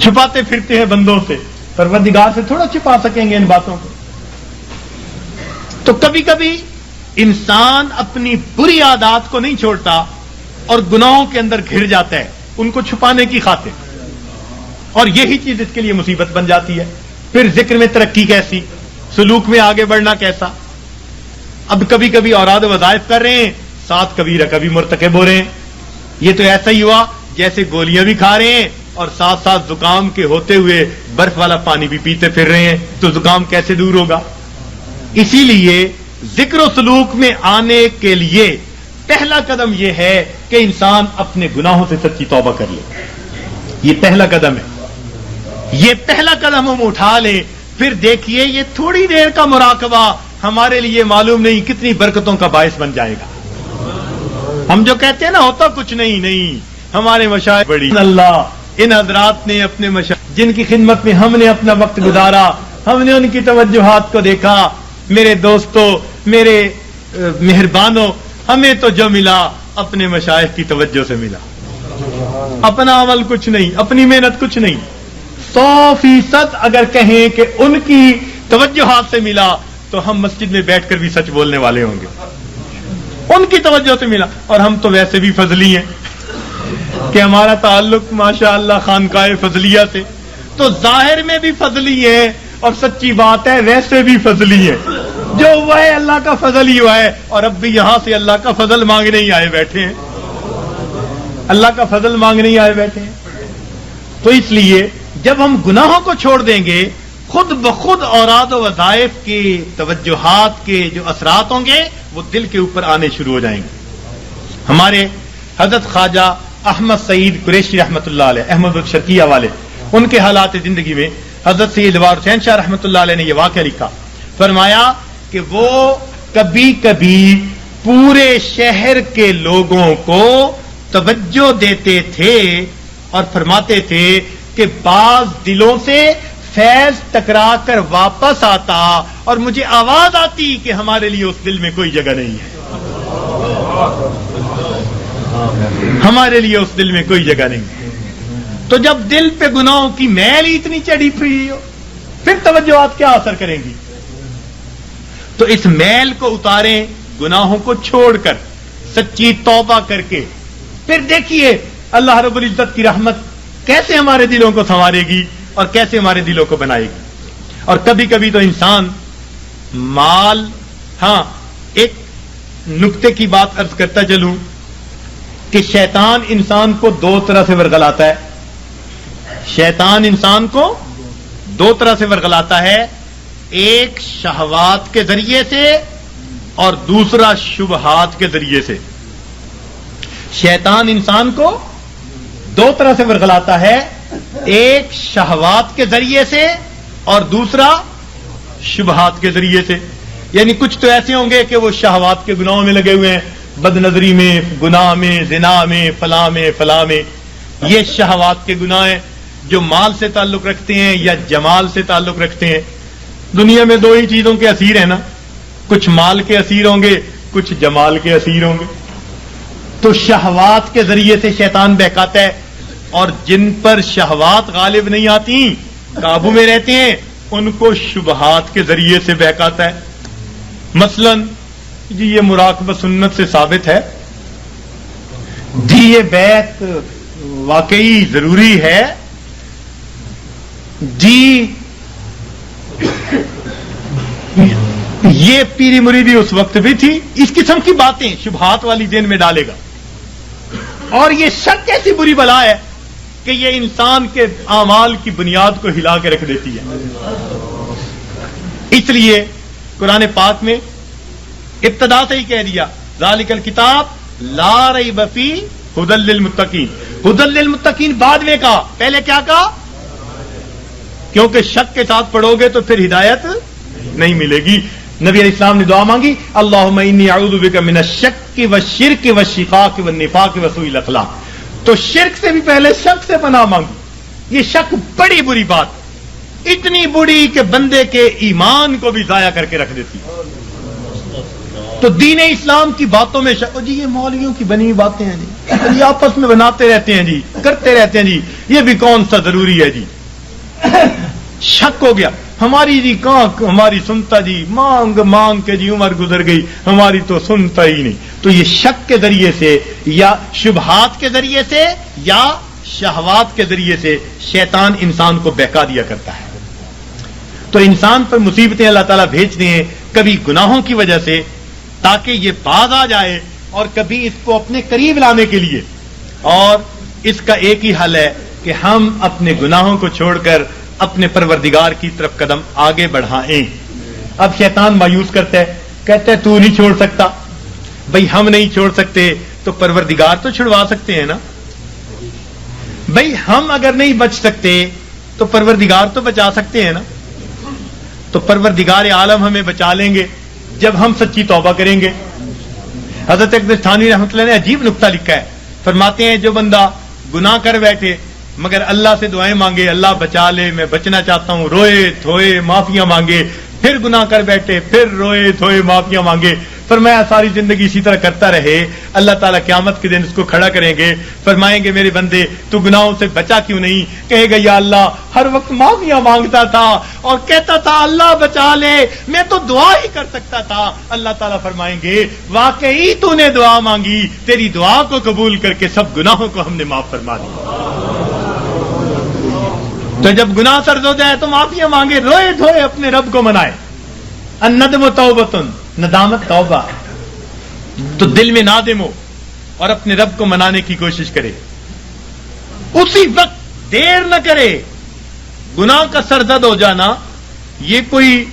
چھپاتے پھرتے ہیں بندوں سے، پروردگار سے تھوڑا چھپا سکیں گے ان باتوں کو. تو کبھی کبھی انسان اپنی بری عادات کو نہیں چھوڑتا اور گناہوں کے اندر گھر جاتا ہے ان کو چھپانے کی خاطر، اور یہی چیز اس کے لیے مصیبت بن جاتی ہے. پھر ذکر میں ترقی کیسی، سلوک میں آگے بڑھنا کیسا. اب کبھی کبھی اوراد وظائف کر رہے ہیں، ساتھ کبیرہ کبھی مرتکب ہو رہے ہیں. یہ تو ایسا ہی ہوا جیسے گولیاں بھی کھا رہے ہیں اور ساتھ ساتھ زکام کے ہوتے ہوئے برف والا پانی بھی پیتے پھر رہے ہیں، تو زکام کیسے دور ہوگا. اسی لیے ذکر و سلوک میں آنے کے لیے پہلا قدم یہ ہے کہ انسان اپنے گناہوں سے سچی توبہ کر لے. یہ پہلا قدم ہے، یہ پہلا قدم ہم اٹھا لیں. پھر دیکھیے یہ تھوڑی دیر کا مراقبہ ہمارے لیے معلوم نہیں کتنی برکتوں کا باعث بن جائے گا. ہم جو کہتے ہیں نا ہوتا کچھ نہیں، نہیں، ہمارے مشائخ بڑی اللہ، ان حضرات نے اپنے مشائخ جن کی خدمت میں ہم نے اپنا وقت گزارا، ہم نے ان کی توجہات کو دیکھا. میرے دوستوں، میرے مہربانوں، ہمیں تو جو ملا اپنے مشائخ کی توجہ سے ملا. اپنا عمل کچھ نہیں، اپنی محنت کچھ نہیں. 100% اگر کہیں کہ ان کی توجہات سے ملا تو ہم مسجد میں بیٹھ کر بھی سچ بولنے والے ہوں گے. ان کی توجہ سے ملا. اور ہم تو ویسے بھی فضلی ہیں کہ ہمارا تعلق ماشاءاللہ خانقاہ فضلیہ سے، تو ظاہر میں بھی فضلی ہے اور سچی بات ہے ویسے بھی فضلی ہے. جو ہوا ہے اللہ کا فضل ہی ہوا ہے، اور اب بھی یہاں سے اللہ کا فضل مانگنے ہی آئے بیٹھے ہیں، اللہ کا فضل مانگنے ہی آئے بیٹھے ہیں. تو اس لیے جب ہم گناہوں کو چھوڑ دیں گے خود بخود اوراد و وظائف کے توجہات کے جو اثرات ہوں گے وہ دل کے اوپر آنے شروع ہو جائیں گے. ہمارے حضرت خواجہ احمد سعید قریشی رحمۃ اللہ علیہ، احمد الشرقیہ والے، ان کے حالات زندگی میں حضرت سید وار حسین شاہ رحمۃ اللہ علیہ نے یہ واقعہ لکھا. فرمایا کہ وہ کبھی کبھی پورے شہر کے لوگوں کو توجہ دیتے تھے اور فرماتے تھے کہ بعض دلوں سے فیض ٹکرا کر واپس آتا اور مجھے آواز آتی کہ ہمارے لیے اس دل میں کوئی جگہ نہیں ہے، ہمارے لیے اس دل میں کوئی جگہ نہیں ہے. تو جب دل پہ گناہوں کی میل ہی اتنی چڑھی پھری ہو پھر توجہات کیا اثر کریں گی. تو اس میل کو اتاریں گناہوں کو چھوڑ کر، سچی توبہ کر کے. پھر دیکھیے اللہ رب العزت کی رحمت کیسے ہمارے دلوں کو سنوارے گی اور کیسے ہمارے دلوں کو بنائے گی. اور کبھی کبھی تو انسان مال، ہاں ایک نکتے کی بات عرض کرتا چلوں کہ شیطان انسان کو دو طرح سے ورغلاتا ہے. شیطان انسان کو دو طرح سے ورغلاتا ہے، ایک شہوات کے ذریعے سے اور دوسرا شبہات کے ذریعے سے. شیطان انسان کو دو طرح سے ورغلاتا ہے، ایک شہوات کے ذریعے سے اور دوسرا شبہات کے ذریعے سے. یعنی کچھ تو ایسے ہوں گے کہ وہ شہوات کے گناہوں میں لگے ہوئے ہیں، بد نظری میں، گناہ میں، زنا میں، فلاں میں. یہ شہوات کے گناہ ہیں جو مال سے تعلق رکھتے ہیں یا جمال سے تعلق رکھتے ہیں. دنیا میں دو ہی چیزوں کے اسیر ہیں نا، کچھ مال کے اسیر ہوں گے، کچھ جمال کے اسیر ہوں گے. تو شہوات کے ذریعے سے شیطان بہکاتا ہے، اور جن پر شہوات غالب نہیں آتی، قابو میں رہتے ہیں، ان کو شبہات کے ذریعے سے بہکاتا ہے. مثلا جی یہ مراقبہ سنت سے ثابت ہے، جی یہ بیعت واقعی ضروری ہے، جی یہ پیری مریدی اس وقت بھی تھی. اس قسم کی باتیں شبہات والی ذہن میں ڈالے گا. اور یہ شک ایسی بری بلا ہے کہ یہ انسان کے اعمال کی بنیاد کو ہلا کے رکھ دیتی ہے. اس لیے قرآن پاک میں ابتدا سے ہی کہہ دیا ذالک الکتاب لا ریب فیہ ھدی للمتقین. ھدی للمتقین بعد میں کہا، پہلے کیا کہا؟ کیونکہ شک کے ساتھ پڑھو گے تو پھر ہدایت نہیں ملے گی. نبی علیہ السلام نے دعا مانگی، اللہم انی اعوذ بک من الشک والشرک والشقاق والنفاق وسوء الاخلاق. تو شرک سے بھی پہلے شک سے پناہ مانگی. یہ شک بڑی بری بات، اتنی بری کہ بندے کے ایمان کو بھی ضائع کر کے رکھ دیتی. تو دین اسلام کی باتوں میں شک، جی یہ مولویوں کی بنی ہوئی باتیں ہیں جی، یہ آپس میں بناتے رہتے ہیں جی، کرتے رہتے ہیں جی، یہ بھی کون سا ضروری ہے جی. شک ہو گیا. ہماری جی کہاں ہماری سنتا جی، مانگ مانگ کے جی عمر گزر گئی، ہماری تو سنتا ہی نہیں. تو یہ شک کے ذریعے سے یا شبہات کے ذریعے سے یا شہوات کے ذریعے سے شیطان انسان کو بہکا دیا کرتا ہے. تو انسان پر مصیبتیں اللہ تعالیٰ بھیجتے ہیں، کبھی گناہوں کی وجہ سے تاکہ یہ باز آ جائے، اور کبھی اس کو اپنے قریب لانے کے لیے. اور اس کا ایک ہی حل ہے کہ ہم اپنے گناہوں کو چھوڑ کر اپنے پروردگار کی طرف قدم آگے بڑھائیں. اب شیطان مایوس کرتا ہے، کہتا ہے تو نہیں چھوڑ سکتا. بھئی ہم نہیں چھوڑ سکتے تو پروردگار تو چھڑوا سکتے ہیں نا. بھئی ہم اگر نہیں بچ سکتے تو پروردگار تو بچا سکتے ہیں نا. تو پروردگار عالم ہمیں بچا لیں گے جب ہم سچی توبہ کریں گے. حضرت اقدس تھانوی رحمۃ اللہ نے عجیب نکتہ لکھا ہے. فرماتے ہیں جو بندہ گناہ کر بیٹھے مگر اللہ سے دعائیں مانگے، اللہ بچا لے، میں بچنا چاہتا ہوں، روئے دھوئے معافیاں مانگے، پھر گناہ کر بیٹھے، پھر روئے دھوئے معافیاں مانگے، فرمایا ساری زندگی اسی طرح کرتا رہے، اللہ تعالیٰ قیامت کے دن اس کو کھڑا کریں گے، فرمائیں گے میرے بندے تو گناہوں سے بچا کیوں نہیں؟ کہے گا یا اللہ ہر وقت معافیاں مانگتا تھا اور کہتا تھا اللہ بچا لے، میں تو دعا ہی کر سکتا تھا. اللہ تعالیٰ فرمائیں گے واقعی تو نے دعا مانگی، تیری دعا کو قبول کر کے سب گناہوں کو ہم نے معاف فرما دیا. تو جب گناہ سرد ہو جائے تو معافیاں مانگے، روئے دھوئے اپنے رب کو منائے. الندم توبۃ، ندامت توبہ. تو دل میں نادم ہو اور اپنے رب کو منانے کی کوشش کرے، اسی وقت دیر نہ کرے. گناہ کا سرزد ہو جانا یہ کوئی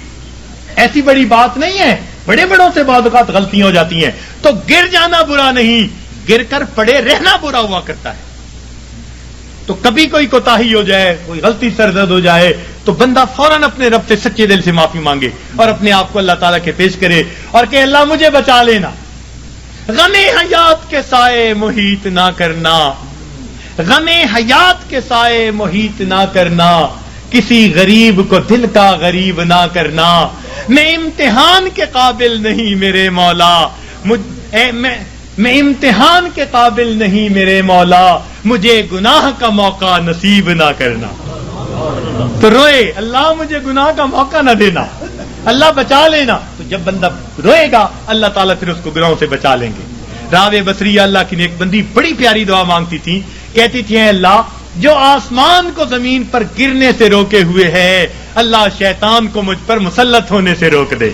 ایسی بڑی بات نہیں ہے. بڑے بڑوں سے بعض اوقات غلطیاں ہو جاتی ہیں، تو گر جانا برا نہیں، گر کر پڑے رہنا برا ہوا کرتا ہے. تو کبھی کوئی کوتاہی ہو جائے، کوئی غلطی سرزد ہو جائے تو بندہ فوراً اپنے رب سے سچے دل سے معافی مانگے اور اپنے آپ کو اللہ تعالیٰ کے پیش کرے اور کہ اللہ مجھے بچا لینا. غم حیات کے سائے محیط نہ کرنا، غم حیات کے سائے محیط نہ کرنا، کسی غریب کو دل کا غریب نہ کرنا. میں امتحان کے قابل نہیں میرے مولا، میں امتحان کے قابل نہیں میرے مولا، مجھے گناہ کا موقع نصیب نہ کرنا. تو روئے اللہ مجھے گناہ کا موقع نہ دینا، اللہ بچا لینا. تو جب بندہ روئے گا اللہ تعالیٰ پھر اس کو گناہوں سے بچا لیں گے. راوے بصری اللہ کی نیک بندی بڑی پیاری دعا مانگتی تھی، کہتی تھی اے اللہ جو آسمان کو زمین پر گرنے سے روکے ہوئے ہے، اللہ شیطان کو مجھ پر مسلط ہونے سے روک دے۔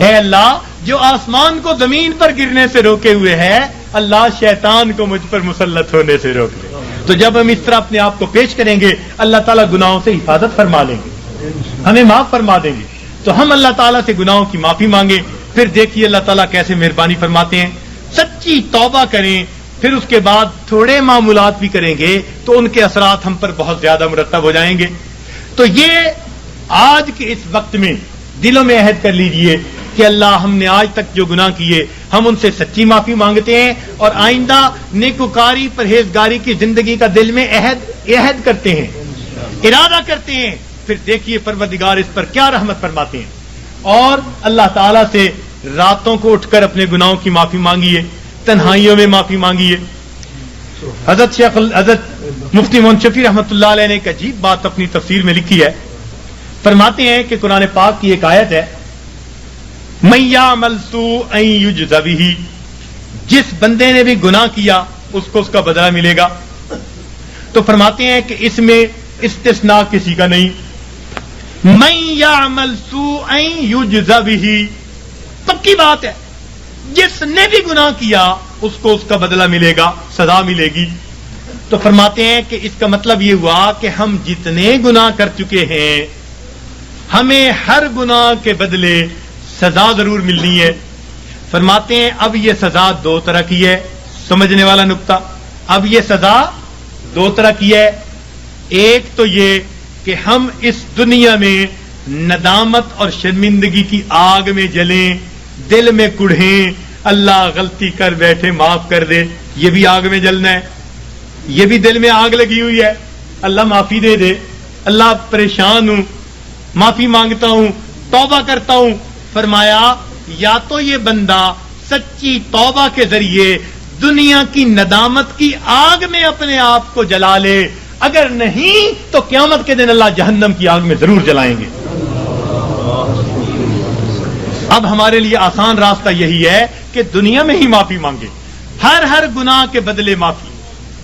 اے اللہ جو آسمان کو زمین پر گرنے سے روکے ہوئے ہے، اللہ شیطان کو مجھ پر مسلط ہونے سے روک دے۔ تو جب ہم اس طرح اپنے آپ کو پیش کریں گے، اللہ تعالیٰ گناہوں سے حفاظت فرما لیں گے، ہمیں معاف فرما دیں گے۔ تو ہم اللہ تعالیٰ سے گناہوں کی معافی مانگیں، پھر دیکھیے اللہ تعالیٰ کیسے مہربانی فرماتے ہیں۔ سچی توبہ کریں، پھر اس کے بعد تھوڑے معمولات بھی کریں گے تو ان کے اثرات ہم پر بہت زیادہ مرتب ہو جائیں گے۔ تو یہ آج کے اس وقت میں دلوں میں عہد کر لیجئے کہ اللہ ہم نے آج تک جو گناہ کیے ہم ان سے سچی معافی مانگتے ہیں، اور آئندہ نیکوکاری پرہیزگاری کی زندگی کا دل میں عہد کرتے ہیں، ارادہ کرتے ہیں۔ پھر دیکھیے پروردگار اس پر کیا رحمت فرماتے ہیں۔ اور اللہ تعالیٰ سے راتوں کو اٹھ کر اپنے گناہوں کی معافی مانگیے، تنہائیوں میں معافی مانگیے۔ حضرت مفتی محمد شفیع رحمۃ اللہ علیہ نے ایک عجیب بات اپنی تفسیر میں لکھی ہے، فرماتے ہیں کہ قرآن پاک کی ایک آیت ہے، مَن یعمل سوءًا یجز بہ، جس بندے نے بھی گناہ کیا اس کو اس کا بدلہ ملے گا۔ تو فرماتے ہیں کہ اس میں استثناء کسی کا نہیں، مَن یعمل سوءًا یجز بہ، پکی بات ہے، جس نے بھی گناہ کیا اس کو اس کا بدلہ ملے گا، سزا ملے گی۔ تو فرماتے ہیں کہ اس کا مطلب یہ ہوا کہ ہم جتنے گناہ کر چکے ہیں ہمیں ہر گناہ کے بدلے سزا ضرور ملنی ہے۔ فرماتے ہیں اب یہ سزا دو طرح کی ہے، سمجھنے والا نقطہ، اب یہ سزا دو طرح کی ہے۔ ایک تو یہ کہ ہم اس دنیا میں ندامت اور شرمندگی کی آگ میں جلیں، دل میں کڑھیں، اللہ غلطی کر بیٹھے معاف کر دے، یہ بھی آگ میں جلنا ہے، یہ بھی دل میں آگ لگی ہوئی ہے، اللہ معافی دے دے، اللہ پریشان ہوں، معافی مانگتا ہوں، توبہ کرتا ہوں۔ فرمایا یا تو یہ بندہ سچی توبہ کے ذریعے دنیا کی ندامت کی آگ میں اپنے آپ کو جلا لے، اگر نہیں تو قیامت کے دن اللہ جہنم کی آگ میں ضرور جلائیں گے۔ اب ہمارے لیے آسان راستہ یہی ہے کہ دنیا میں ہی معافی مانگے، ہر گناہ کے بدلے معافی۔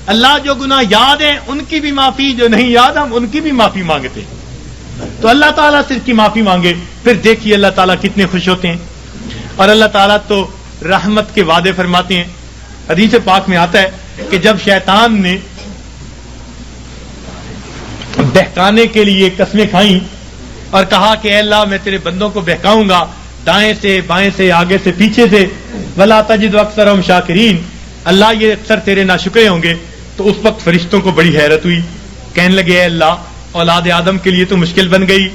اللہ جو گناہ یاد ہیں ان کی بھی معافی، جو نہیں یاد ہم ان کی بھی معافی مانگتے ہیں۔ تو اللہ تعالیٰ سے اس کی معافی مانگے، پھر دیکھیے اللہ تعالیٰ کتنے خوش ہوتے ہیں۔ اور اللہ تعالیٰ تو رحمت کے وعدے فرماتے ہیں۔ حدیث پاک میں آتا ہے کہ جب شیطان نے بہکانے کے لیے قسمیں کھائیں اور کہا کہ اے اللہ میں تیرے بندوں کو بہکاؤں گا، دائیں سے بائیں سے آگے سے پیچھے سے، وَلَا تَجِدُ أَكْثَرَهُمْ شَاكِرِينَ، اللہ یہ اکثر تیرے ناشکرے ہوں گے۔ تو اس وقت فرشتوں کو بڑی حیرت ہوئی، کہنے لگے اے اللہ اولاد آدم کے لیے تو مشکل بن گئی۔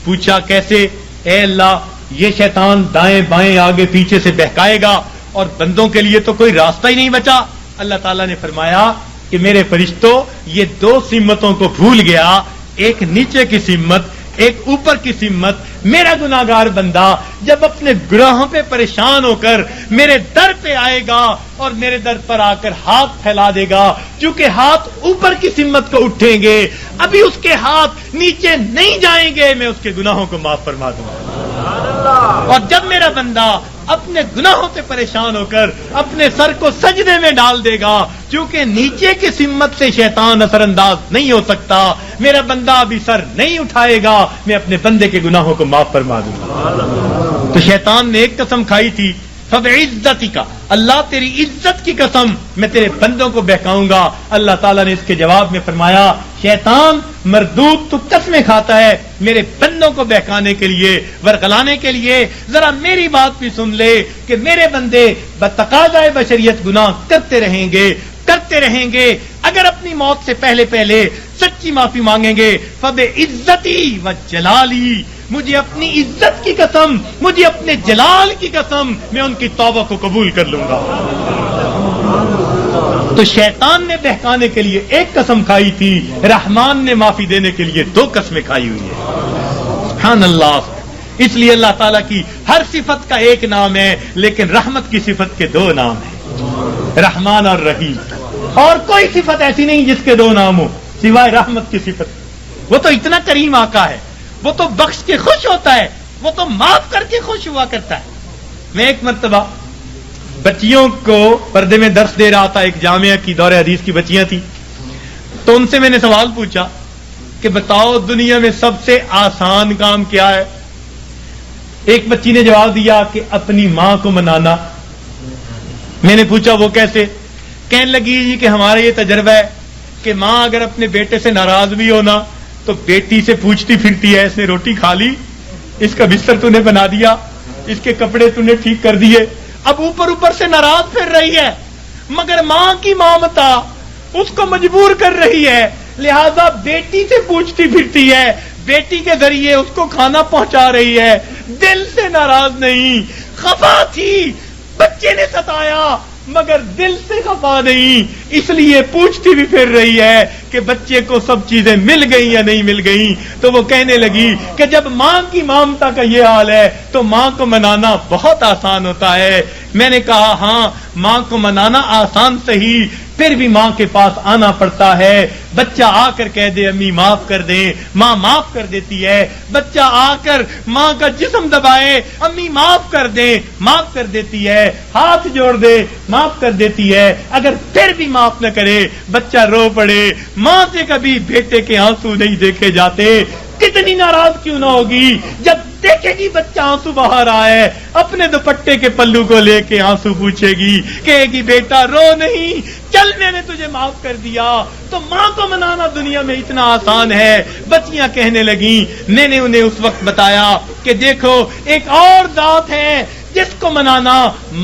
پوچھا کیسے؟ اے اللہ یہ شیطان دائیں بائیں آگے پیچھے سے بہکائے گا اور بندوں کے لیے تو کوئی راستہ ہی نہیں بچا۔ اللہ تعالیٰ نے فرمایا کہ میرے فرشتوں یہ دو سمتوں کو بھول گیا، ایک نیچے کی سمت، ایک اوپر کی سمت۔ میرا گناہگار بندہ جب اپنے گناہوں پہ پریشان ہو کر میرے در پہ آئے گا اور میرے در پر آ کر ہاتھ پھیلا دے گا، چونکہ ہاتھ اوپر کی سمت کو اٹھیں گے، ابھی اس کے ہاتھ نیچے نہیں جائیں گے، میں اس کے گناہوں کو معاف فرما دوں گا۔ اور جب میرا بندہ اپنے گناہوں سے پریشان ہو کر اپنے سر کو سجدے میں ڈال دے گا، کیونکہ نیچے کی سمت سے شیطان اثر انداز نہیں ہو سکتا، میرا بندہ ابھی سر نہیں اٹھائے گا، میں اپنے بندے کے گناہوں کو معاف فرما دوں گا۔ تو شیطان نے ایک قسم کھائی تھی، فَبِعِزَّتِكَ، اللہ تیری عزت کی قسم میں تیرے بندوں کو بہکاؤں گا۔ اللہ تعالیٰ نے اس کے جواب میں فرمایا شیطان مردود تو قسمیں کھاتا ہے میرے بندوں کو بہکانے کے لیے، ورغلانے کے لیے، ذرا میری بات بھی سن لے کہ میرے بندے بتقاضائے بشریت گناہ کرتے رہیں گے، اگر اپنی موت سے پہلے سچی معافی مانگیں گے، فَبِعِزَّتِي وَجَلَالِي، مجھے اپنی عزت کی قسم، مجھے اپنے جلال کی قسم، میں ان کی توبہ کو قبول کر لوں گا۔ تو شیطان نے بہکانے کے لیے ایک قسم کھائی تھی، رحمان نے معافی دینے کے لیے دو قسمیں کھائی ہوئی ہیں۔ سبحان اللہ۔ اس لیے اللہ تعالیٰ کی ہر صفت کا ایک نام ہے، لیکن رحمت کی صفت کے دو نام ہیں، رحمان اور رحیم۔ اور کوئی صفت ایسی نہیں جس کے دو نام ہو سوائے رحمت کی صفت۔ وہ تو اتنا کریم آقا ہے، وہ تو بخش کے خوش ہوتا ہے، وہ تو معاف کر کے خوش ہوا کرتا ہے۔ میں ایک مرتبہ بچیوں کو پردے میں درس دے رہا تھا، ایک جامعہ کی دور حدیث کی بچیاں تھیں، تو ان سے میں نے سوال پوچھا کہ بتاؤ دنیا میں سب سے آسان کام کیا ہے؟ ایک بچی نے جواب دیا کہ اپنی ماں کو منانا۔ میں نے پوچھا وہ کیسے؟ کہنے لگی جی کہ ہمارا یہ تجربہ ہے کہ ماں اگر اپنے بیٹے سے ناراض بھی ہونا تو بیٹی سے پوچھتی پھرتی ہے، اس نے روٹی کھا لی، اس کا بستر تو نے بنا دیا، اس کے کپڑے تو نے ٹھیک کر دیے، اب اوپر سے ناراض پھر رہی ہے، مگر ماں کی مامتا اس کو مجبور کر رہی ہے، لہذا بیٹی سے پوچھتی پھرتی ہے، بیٹی کے ذریعے اس کو کھانا پہنچا رہی ہے، دل سے ناراض نہیں، خفا تھی، بچے نے ستایا مگر دل سے خفا نہیں، اس لیے پوچھتی بھی پھر رہی ہے کہ بچے کو سب چیزیں مل گئی یا نہیں مل گئی۔ تو وہ کہنے لگی کہ جب ماں کی مامتا کا یہ حال ہے تو ماں کو منانا بہت آسان ہوتا ہے۔ میں نے کہا ہاں ماں کو منانا آسان صحیح، پھر بھی ماں کے پاس آنا پڑتا ہے۔ بچہ آ کر کہہ دے امی معاف کر دیں، ماں معاف کر دیتی ہے۔ بچہ آ کر ماں کا جسم دبائے، امی معاف کر دیں، معاف کر دیتی ہے۔ ہاتھ جوڑ دے، معاف کر دیتی ہے۔ اگر پھر بھی معاف نہ کرے، بچہ رو پڑے، ماں سے کبھی بیٹے کے آنسو نہیں دیکھے جاتے، کتنی ناراض کیوں نہ ہوگی جب دیکھے گی بچہ آنسو بہا رہا ہے، اپنے دوپٹے کے پلو کو لے کے آنسو پوچھے گی، کہے گی بیٹا رو نہیں، چل میں نے تجھے معاف کر دیا۔ تو ماں کو منانا دنیا میں اتنا آسان ہے۔ بچیاں کہنے لگیں، میں نے انہیں اس وقت بتایا کہ دیکھو ایک اور ذات ہے جس کو منانا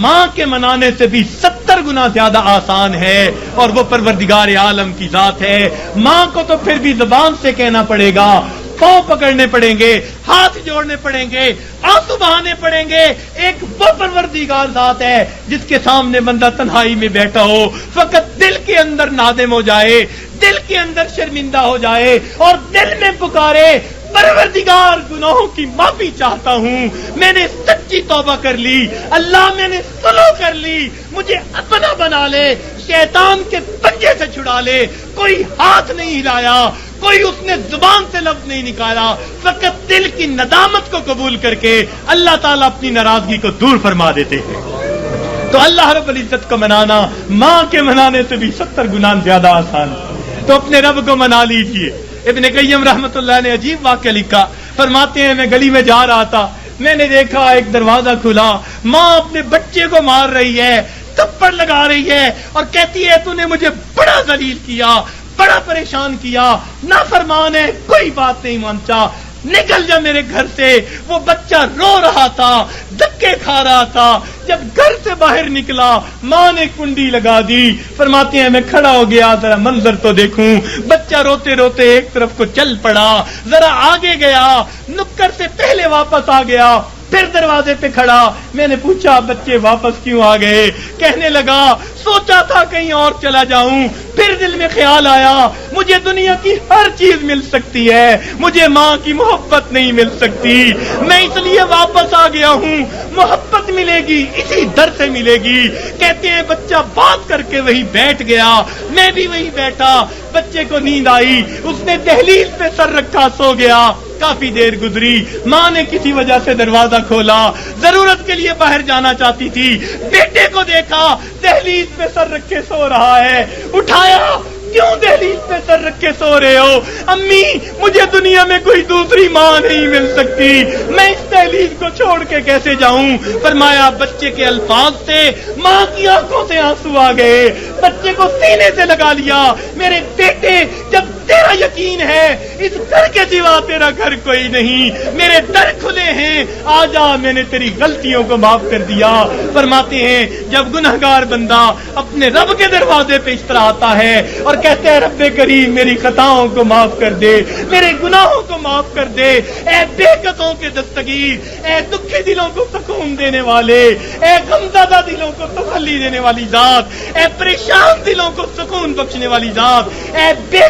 ماں کے منانے سے بھی 70 گنا زیادہ آسان ہے، اور وہ پروردگار عالم کی ذات ہے۔ ماں کو تو پھر بھی زبان سے کہنا پڑے گا، پاؤں پکڑنے پڑیں گے، ہاتھ جوڑنے پڑیں گے، آنسو بہانے پڑیں گے۔ ایک وہ پروردگار ذات ہے جس کے سامنے بندہ تنہائی میں بیٹھا ہو، فقط دل کے اندر نادم ہو جائے، دل کے اندر شرمندہ ہو جائے اور دل میں پکارے پروردگار گناہوں کی معافی چاہتا ہوں، میں نے سچی توبہ کر لی، اللہ میں نے صلح کر لی، مجھے اپنا بنا لے، شیطان کے پنجے سے چھڑا لے۔ کوئی ہاتھ نہیں ہلایا، کوئی اس نے زبان سے لفظ نہیں نکالا، فقط دل کی ندامت کو قبول کر کے اللہ تعالیٰ اپنی ناراضگی کو دور فرما دیتے ہیں۔ تو اللہ رب العزت کو منانا ماں کے منانے سے بھی 70 گنا زیادہ آسان ہے۔ تو اپنے رب کو منا لیجئے۔ ابن قیم رحمت اللہ نے عجیب واقعہ لکھا، فرماتے ہیں میں گلی میں جا رہا تھا، میں نے دیکھا ایک دروازہ کھلا، ماں اپنے بچے کو مار رہی ہے، تھپڑ لگا رہی ہے اور کہتی ہے تو نے مجھے بڑا ذلیل کیا، بڑا پریشان کیا، نافرمان ہے، کوئی بات نہیں مانتا، نکل جا میرے گھر سے۔ وہ بچہ رو رہا تھا، دھکے کھا رہا تھا، جب گھر سے باہر نکلا ماں نے کنڈی لگا دی۔ فرماتے ہیں میں کھڑا ہو گیا ذرا منظر تو دیکھوں، بچہ روتے روتے ایک طرف کو چل پڑا، ذرا آگے گیا، نکر سے پہلے واپس آ گیا، پھر دروازے پہ کھڑا۔ میں نے پوچھا بچے واپس کیوں آ گئے؟ کہنے لگا سوچا تھا کہیں اور چلا جاؤں، پھر دل میں خیال آیا مجھے دنیا کی ہر چیز مل سکتی ہے، مجھے ماں کی محبت نہیں مل سکتی، میں اس لیے واپس آ گیا ہوں۔ محبت ملے گی اسی در سے ملے گی۔ کہتے ہیں بچہ بات کر کے وہی بیٹھ گیا، میں بھی وہی بیٹھا، بچے کو نیند آئی، اس نے دہلیز پہ سر رکھا سو گیا۔ کافی دیر گزری، ماں نے کسی وجہ سے دروازہ کھولا، ضرورت کے لیے باہر جانا چاہتی تھی، بیٹے کو دیکھا دہلیز پہ سر رکھے سو رہا ہے، اٹھایا، کیوں دہلیز پہ سر رکھے سو رہے ہو؟ امی مجھے دنیا میں کوئی دوسری ماں نہیں مل سکتی، میں اس دہلیز کو چھوڑ کے کیسے جاؤں؟ فرمایا بچے کے الفاظ سے ماں کی آنکھوں سے آنسو آ گئے، بچے کو سینے سے لگا لیا، میرے بیٹے جب تیرا یقین ہے اس گھر کے سوا تیرا گھر کوئی نہیں، میرے در کھلے ہیں، آ جا، میں نے تیری غلطیوں کو معاف کر دیا۔ فرماتے ہیں جب گنہگار بندہ اپنے رب کے دروازے پہ اس طرح آتا ہے اور کہتے ہیں رب کریم میری خطاؤں کو معاف کر دے، میرے گناہوں کو معاف کر دے، اے بے قصوں کے دستگیر، اے دکھی دلوں کو سکون دینے والے، اے غمزدہ دلوں کو تسلی دینے والی ذات، اے پریشان دلوں کو سکون بخشنے والی ذات، اے بے